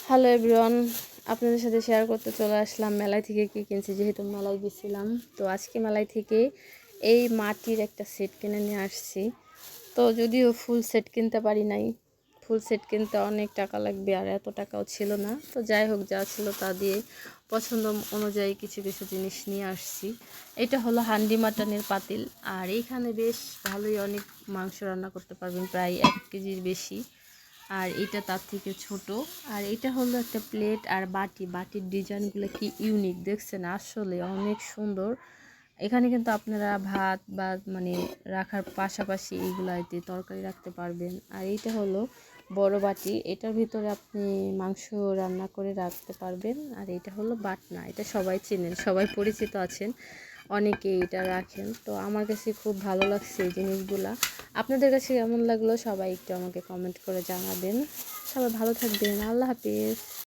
Hello everyone, আপনাদের সাথে share করতে চলে আসলাম মেলায় থেকে কি কিনছি। যেহেতু মেলায় গেছিলাম, তো আজকে মেলায় থেকে এই মাটির একটা সেট কিনে নিয়ে আসছি। তো যদিও ফুল সেট কিনতে পারি নাই, ফুল সেট কিনতে অনেক টাকা লাগবে আর এত টাকাও ছিল না। তো যাই হোক, যা ছিল তা দিয়ে পছন্দ অনুযায়ী কিছু কিছু জিনিস নিয়ে আসছি। এটা হলো হান্ডি মাটনের পাতিল, আর এইখানে বেশ ভালোই অনেক মাংস রান্না করতে পারবেন, প্রায় 1 কেজির বেশি। আর এটা তার থেকে ছোট। আর এটা হলো একটা প্লেট আর বাটির ডিজাইনগুলো কি ইউনিক দেখছেন, আসলে অনেক সুন্দর। এখানে কিন্তু আপনারা ভাত বা মানে রাখার পাশাপাশি এইগুলাতে তরকারি রাখতে পারবেন। আর এইটা হলো বড় বাটি, এটার ভিতরে আপনি মাংস রান্না করে রাখতে পারবেন। আর এটা হলো বাটনা, এটা সবাই চেনেন, সবাই পরিচিত আছেন, অনেকে এটা রাখেন। তো আমার কাছে খুব ভালো লাগছে এই জিনিসগুলা। আপনাদের কাছে কেমন লাগলো সবাই একটু আমাকে কমেন্ট করে জানাবেন। সবাই ভালো থাকবেন, আল্লাহ হাফিজ।